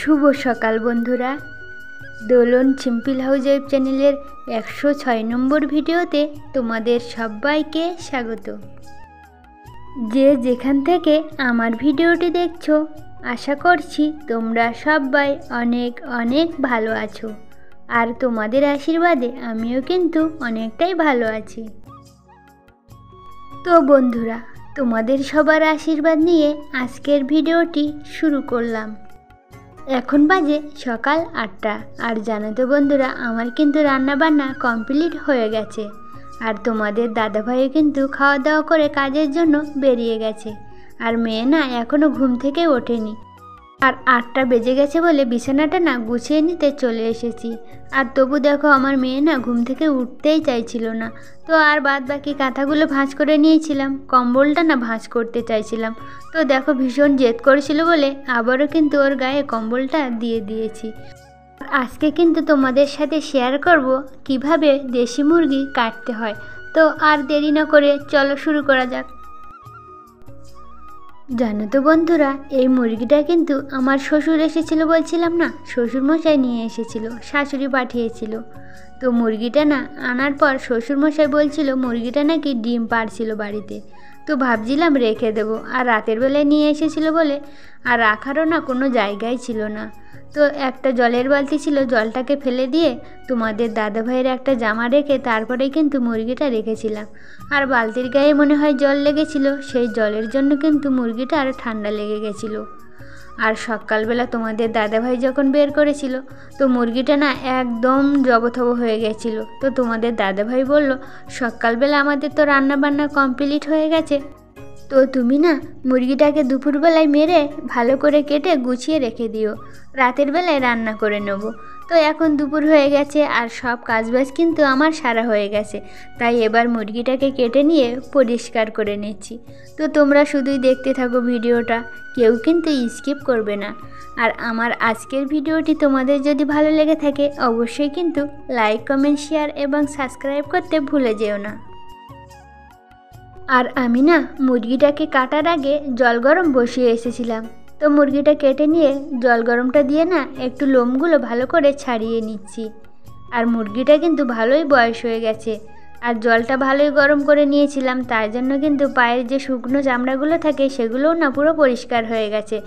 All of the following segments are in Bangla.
শুভ সকাল বন্ধুরা। দোলন সিম্পল হাউসওয়াইফ চ্যানেলের 106 নম্বর ভিডিওতে তোমাদের সবাইকে স্বাগত। যে যেখান থেকে আমার ভিডিওটি দেখছো, আশা করছি তোমরা সবাই অনেক অনেক ভালো আছো, আর তোমাদের আশীর্বাদে আমিও কিন্তু অনেকটাই ভালো আছি। তো বন্ধুরা, তোমাদের সবার আশীর্বাদ নিয়ে আজকের ভিডিওটি শুরু করলাম। এখন বাজে সকাল 8টা, আর জানো তো বন্ধুরা, আমার কিন্তু রান্না বান্না কমপ্লিট হয়ে গেছে। আর তোমাদের দাদাভাইও কিন্তু খাওয়া দাওয়া করে কাজের জন্য বেরিয়ে গেছে, আর মেয়ে না এখনও ঘুম থেকে ওঠেনি। আর 8টা বেজে গেছে বলে বিছানাটা না গুছিয়ে নিতে চলে এসেছি। আর তবু দেখো, আমার মেয়ে না ঘুম থেকে উঠতেই চাইছিল না। তো আর বাদ বাকি কাঁথাগুলো ভাঁজ করে নিয়েছিলাম, কম্বলটা না ভাঁজ করতে চাইছিলাম। তো দেখো, ভীষণ জেদ করেছিল বলে আবারও কিন্তু ওর গায়ে কম্বলটা দিয়ে দিয়েছি। আজকে কিন্তু তোমাদের সাথে শেয়ার করব কিভাবে দেশি মুরগি কাটতে হয়। তো আর দেরি না করে চলো শুরু করা যাক। জানো তো বন্ধুরা, এই মুরগিটা কিন্তু আমার শ্বশুর এসেছিল, বলছিলাম না, শ্বশুরমশাই নিয়ে এসেছিল, শাশুড়ি পাঠিয়েছিল। তো মুরগিটা না আনার পর শ্বশুরমশাই বলছিল মুরগিটা নাকি ডিম পাড়ছিল বাড়িতে। তো ভাবছিলাম রেখে দেবো, আর রাতের বেলায় নিয়ে এসেছিল বলে আর রাখারও না কোনো জায়গাই ছিল না। তো একটা জলের বালতি ছিল, জলটাকে ফেলে দিয়ে তোমাদের দাদাভাইয়ের একটা জামা রেখে তারপরেই কিন্তু মুরগিটা রেখেছিলাম। আর বালতির গায়ে মনে হয় জল লেগেছিল, সেই জলের জন্য কিন্তু মুরগিটা আরও ঠান্ডা লেগে গেছিলো। আর সকালবেলা তোমাদের দাদাভাই যখন বের করেছিল, তো মুরগিটা না একদম জবথব হয়ে গেছিলো। তো তোমাদের দাদাভাই বলল, সকালবেলা আমাদের তো রান্না বান্না কমপ্লিট হয়ে গেছে, তো তুমি না মুরগিটাকে দুপুরবেলায় মেরে ভালো করে কেটে গুছিয়ে রেখে দিও, রাতের বেলায় রান্না করে নেব। তো এখন দুপুর হয়ে গেছে আর সব কাজবাজ কিন্তু আমার সারা হয়ে গেছে, তাই এবার মুরগিটাকে কেটে নিয়ে পরিষ্কার করে নিচ্ছি। তো তোমরা শুধুই দেখতে থাকো ভিডিওটা, কেউ কিন্তু স্কিপ করবে না। আর আমার আজকের ভিডিওটি তোমাদের যদি ভালো লেগে থাকে, অবশ্যই কিন্তু লাইক, কমেন্ট, শেয়ার এবং সাবস্ক্রাইব করতে ভুলে যেও না। আর আমি না মুরগিটাকে কাটার আগে জল গরম বসিয়ে এসেছিলাম। তো মুরগিটা কেটে নিয়ে জল গরমটা দিয়ে না একটু লোমগুলো ভালো করে ছাড়িয়ে নিচ্ছি। আর মুরগিটা কিন্তু ভালোই বয়স হয়ে গেছে, আর জলটা ভালোই গরম করে নিয়েছিলাম, তাই জন্য কিন্তু পায়ের যে শুকনো চামড়াগুলো থাকে সেগুলোও না পুরো পরিষ্কার হয়ে গেছে।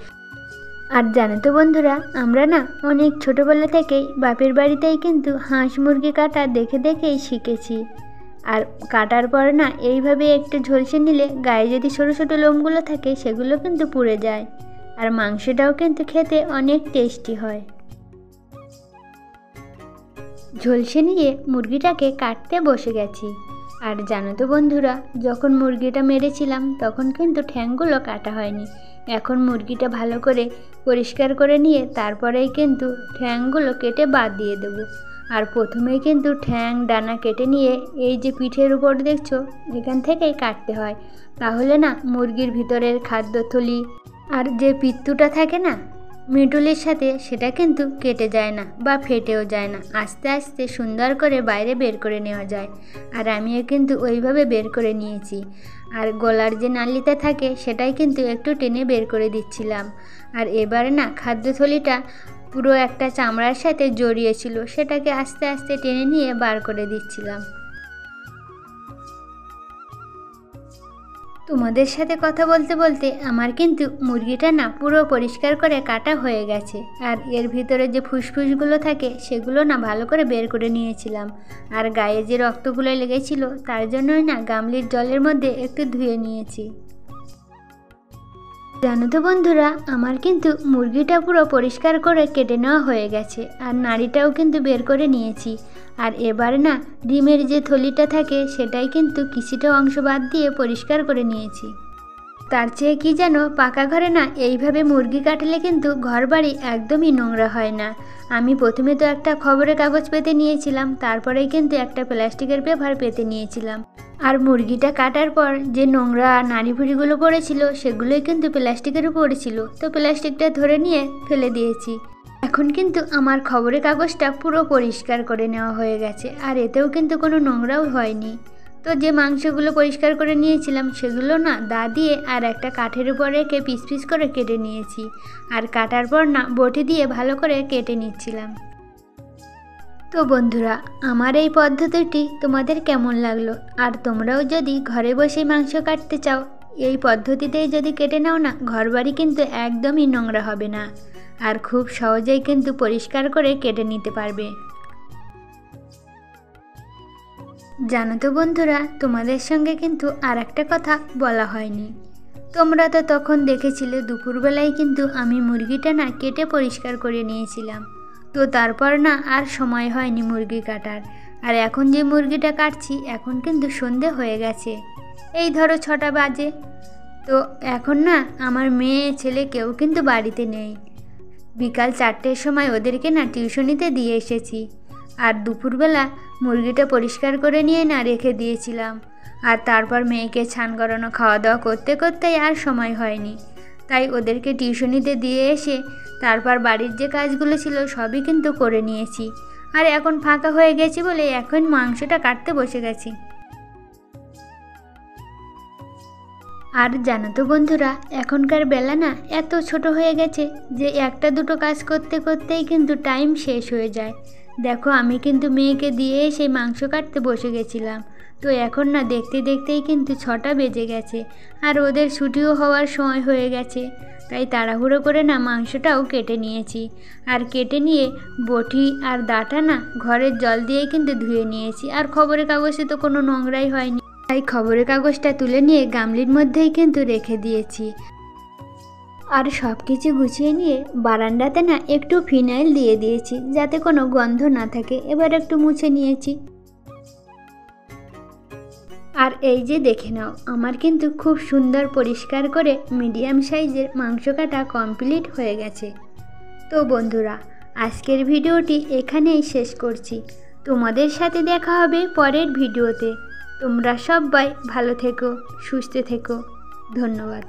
আর জানো তো বন্ধুরা, আমরা না অনেক ছোটোবেলা থেকেই বাপের বাড়িতেই কিন্তু হাঁস মুরগি কাটা দেখে দেখেই শিখেছি। আর কাটার পর না এইভাবে একটু ঝলসে নিলে গায়ে যদি ছোটো ছোটো লোমগুলো থাকে সেগুলো কিন্তু পুড়ে যায়, আর মাংসটাও কিন্তু খেতে অনেক টেস্টি হয়। ঝলসে নিয়ে মুরগিটাকে কাটতে বসে গেছি। আর জানো তো বন্ধুরা, যখন মুরগিটা মেরেছিলাম তখন কিন্তু ঠ্যাংগুলো কাটা হয়নি। এখন মুরগিটা ভালো করে পরিষ্কার করে নিয়ে তারপরেই কিন্তু ঠ্যাংগুলো কেটে বাদ দিয়ে দেবো। আর প্রথমেই কিন্তু ঠ্যাং ডানা কেটে নিয়ে এই যে পিঠের উপর দেখছো, এখান থেকেই কাটতে হয়, তাহলে না মুরগির ভিতরের খাদ্যথলি আর যে পিত্তুটা থাকে না মিডুলের সাথে, সেটা কিন্তু কেটে যায় না বা ফেটেও যায় না, আস্তে আস্তে সুন্দর করে বাইরে বের করে নেওয়া যায়। আর আমিও কিন্তু ওইভাবে বের করে নিয়েছি। আর গলার যে নালিটা থাকে সেটাই কিন্তু একটু টেনে বের করে দিচ্ছিলাম। আর এবারে না খাদ্যথলিটা পুরো একটা চামড়ার সাথে জড়িয়েছিল, সেটাকে আস্তে আস্তে টেনে নিয়ে বার করে দিচ্ছিলাম। তোমাদের সাথে কথা বলতে বলতে আমার কিন্তু মুরগিটা না পুরো পরিষ্কার করে কাটা হয়ে গেছে। আর এর ভিতরে যে ফুসফুসগুলো থাকে সেগুলো না ভালো করে বের করে নিয়েছিলাম। আর গায়ে যে রক্তগুলো লেগেছিল তার জন্যই না গামলির জলের মধ্যে একটু ধুয়ে নিয়েছি। জানো তো বন্ধুরা, আমার কিন্তু মুরগিটা পুরো পরিষ্কার করে কেটে নেওয়া হয়ে গেছে, আর নাড়িটাও কিন্তু বের করে নিয়েছি। আর এবার না ডিমের যে থলিটা থাকে সেটাই কিন্তু কিছুটা অংশ বাদ দিয়ে পরিষ্কার করে নিয়েছি। তার চেয়ে কি যেন পাকা ঘরে না এইভাবে মুরগি কাটলে কিন্তু ঘর বাড়ি একদমই নোংরা হয় না। আমি প্রথমে তো একটা খবরের কাগজ পেতে নিয়েছিলাম, তারপরেই কিন্তু একটা প্লাস্টিকের পেপার পেতে নিয়েছিলাম। আর মুরগিটা কাটার পর যে নোংরা নাড়িভুড়িগুলো পড়েছিল সেগুলোই কিন্তু প্লাস্টিকের উপরে ছিল, তো প্লাস্টিকটা ধরে নিয়ে ফেলে দিয়েছি। এখন কিন্তু আমার খবরের কাগজটা পুরো পরিষ্কার করে নেওয়া হয়ে গেছে, আর এতেও কিন্তু কোনো নোংরাও হয়নি। তো তো যে মাংসগুলো পরিষ্কার করে নিয়েছিলাম সেগুলো না দা দিয়ে আর একটা কাঠের উপর রেখে পিস পিস করে কেটে নিয়েছি। আর কাটার পর না বটি দিয়ে ভালো করে কেটে নিচ্ছিলাম। তো বন্ধুরা, আমার এই পদ্ধতিটি তোমাদের কেমন লাগলো? আর তোমরাও যদি ঘরে বসেই মাংস কাটতে চাও, এই পদ্ধতিতেই যদি কেটে নাও না, ঘরবাড়ি কিন্তু একদমই নোংরা হবে না আর খুব সহজেই কিন্তু পরিষ্কার করে কেটে নিতে পারবে। জানো তো বন্ধুরা, তোমাদের সঙ্গে কিন্তু আর একটা কথা বলা হয়নি। তোমরা তো তখন দেখেছিলে দুপুরবেলায় কিন্তু আমি মুরগিটা না কেটে পরিষ্কার করে নিয়েছিলাম। তো তারপর না আর সময় হয়নি মুরগি কাটার। আর এখন যে মুরগিটা কাটছি এখন কিন্তু সন্ধে হয়ে গেছে, এই ধরো 6টা বাজে। তো এখন না আমার মেয়ে ছেলে কেউ কিন্তু বাড়িতে নেই। বিকাল 4টের সময় ওদেরকে না টিউশনিতে দিয়ে এসেছি। আর দুপুরবেলা মুরগিটা পরিষ্কার করে নিয়ে না রেখে দিয়েছিলাম। আর তারপর মেয়েকে স্নান করানো খাওয়া দাওয়া করতে করতেই আর সময় হয়নি। তাই ওদেরকে টিউশনিতে দিয়ে এসে তারপর বাড়ির যে কাজগুলো ছিল সবই কিন্তু করে নিয়েছি। আর এখন ফাঁকা হয়ে গেছি বলে এখন মাংসটা কাটতে বসে গেছি। আর জানো তো বন্ধুরা, এখনকার বেলা না এত ছোট হয়ে গেছে যে একটা দুটো কাজ করতে করতেই কিন্তু টাইম শেষ হয়ে যায়। দেখো, আমি কিন্তু মেয়েকে দিয়ে সেই মাংস কাটতে বসে গেছিলাম। তো এখন না দেখতে দেখতেই কিন্তু 6টা বেজে গেছে আর ওদের ছুটিও হওয়ার সময় হয়ে গেছে। তাই তাড়াহুড়ো করে না মাংসটাও কেটে নিয়েছি। আর কেটে নিয়ে বটি আর দাটা না ঘরের জল দিয়ে কিন্তু ধুয়ে নিয়েছি। আর খবরের কাগজে তো কোনো নোংরাই হয়নি, তাই খবরের কাগজটা তুলে নিয়ে গামলির মধ্যেই কিন্তু রেখে দিয়েছি। আর সব কিছু গুছিয়ে নিয়ে বারান্দাতে না একটু ফিনাইল দিয়ে দিয়েছি যাতে কোনো গন্ধ না থাকে। এবার একটু মুছে নিয়েছি। আর এই যে দেখে নাও, আমার কিন্তু খুব সুন্দর পরিষ্কার করে মিডিয়াম সাইজের মাংস কাটা কমপ্লিট হয়ে গেছে। তো বন্ধুরা, আজকের ভিডিওটি এখানেই শেষ করছি। তোমাদের সাথে দেখা হবে পরের ভিডিওতে। তোমরা সবাই ভালো থেকো, সুস্থ থেকো। ধন্যবাদ।